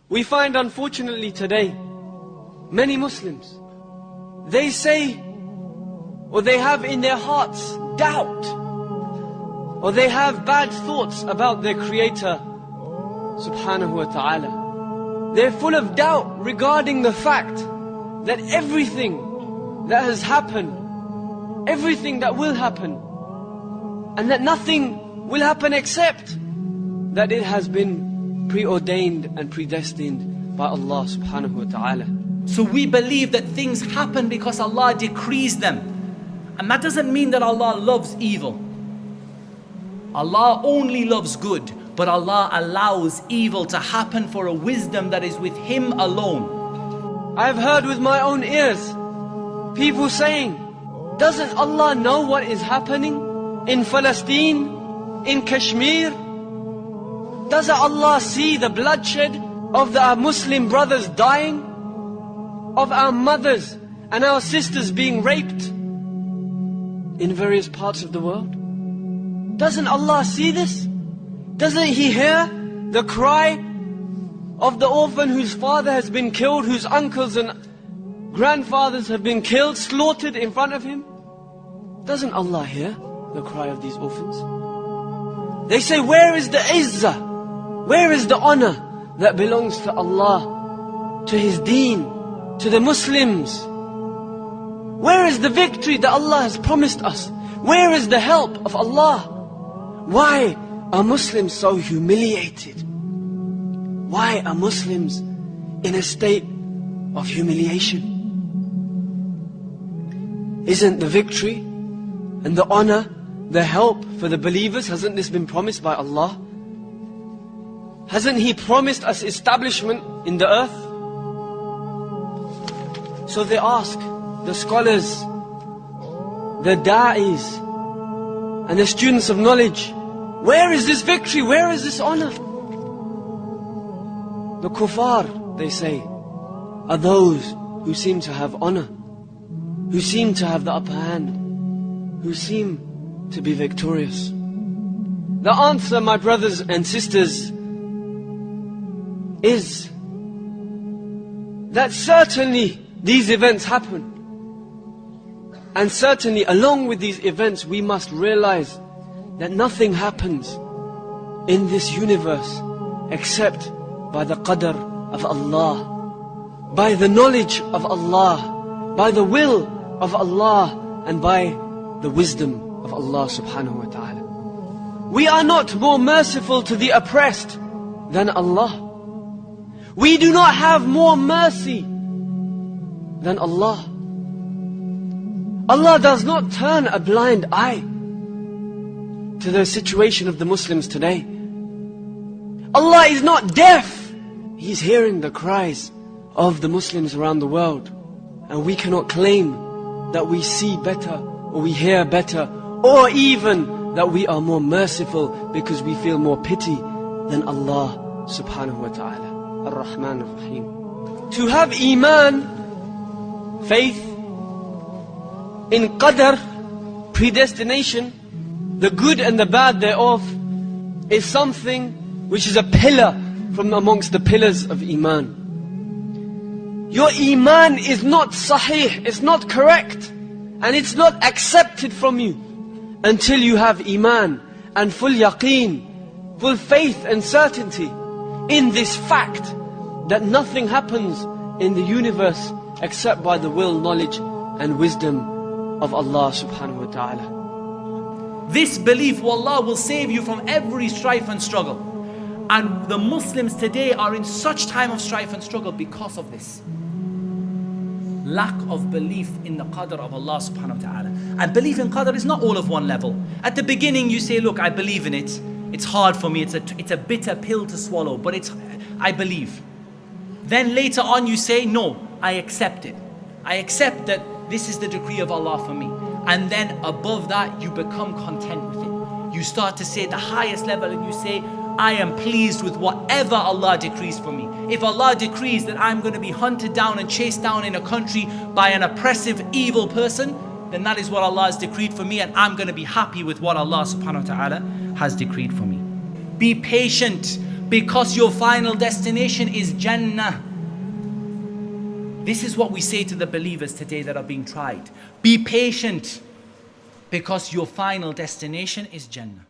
We find unfortunately today, many Muslims, they say, or they have in their hearts doubt, or they have bad thoughts about their Creator subhanahu wa ta'ala. They're full of doubt regarding the fact that everything that has happened, everything that will happen, and that nothing will happen except that it has been preordained and predestined by Allah subhanahu wa ta'ala. So we believe that things happen because Allah decrees them. And that doesn't mean that Allah loves evil. Allah only loves good, but Allah allows evil to happen for a wisdom that is with Him alone. I've heard with my own ears people saying, doesn't Allah know what is happening in Palestine, in Kashmir? Doesn't Allah see the bloodshed of our Muslim brothers dying? Of our mothers and our sisters being raped in various parts of the world? Doesn't Allah see this? Doesn't He hear the cry of the orphan whose father has been killed, whose uncles and grandfathers have been killed, slaughtered in front of Him? Doesn't Allah hear the cry of these orphans? They say, where is the izzah? Where is the honor that belongs to Allah, to His deen, to the Muslims? Where is the victory that Allah has promised us? Where is the help of Allah? Why are Muslims so humiliated? Why are Muslims in a state of humiliation? Isn't the victory and the honor, the help for the believers, hasn't this been promised by Allah? Hasn't He promised us establishment in the earth? So they ask the scholars, the da'is, and the students of knowledge, where is this victory? Where is this honor? The kuffar, they say, are those who seem to have honor, who seem to have the upper hand, who seem to be victorious. The answer, my brothers and sisters, is that certainly these events happen. And certainly along with these events we must realize that nothing happens in this universe except by the qadr of Allah, by the knowledge of Allah, by the will of Allah, and by the wisdom of Allah subhanahu wa ta'ala. We are not more merciful to the oppressed than Allah. We do not have more mercy than Allah. Allah does not turn a blind eye to the situation of the Muslims today. Allah is not deaf. He's hearing the cries of the Muslims around the world. And we cannot claim that we see better, or we hear better, or even that we are more merciful because we feel more pity than Allah subhanahu wa ta'ala, Ar-Rahman Ar-Rahim. To have Iman, faith in qadr, predestination, the good and the bad thereof, is something which is a pillar from amongst the pillars of Iman. Your Iman is not sahih, it's not correct, and it's not accepted from you until you have Iman and full yaqeen, full faith and certainty in this fact that nothing happens in the universe except by the will, knowledge and wisdom of Allah subhanahu wa ta'ala. This belief, wallah, will save you from every strife and struggle. And the Muslims today are in such time of strife and struggle because of this lack of belief in the qadr of Allah subhanahu wa ta'ala. And belief in qadr is not all of one level. At the beginning you say, look, I believe in it. It's hard for me, it's a bitter pill to swallow, but I believe. Then later on you say, no, I accept it. I accept that this is the decree of Allah for me. And then above that you become content with it. You start to say the highest level and you say, I am pleased with whatever Allah decrees for me. If Allah decrees that I'm going to be hunted down and chased down in a country by an oppressive, evil person, then that is what Allah has decreed for me, and I'm going to be happy with what Allah subhanahu wa ta'ala has decreed for me. Be patient because your final destination is Jannah. This is what we say to the believers today that are being tried. Be patient, because your final destination is Jannah.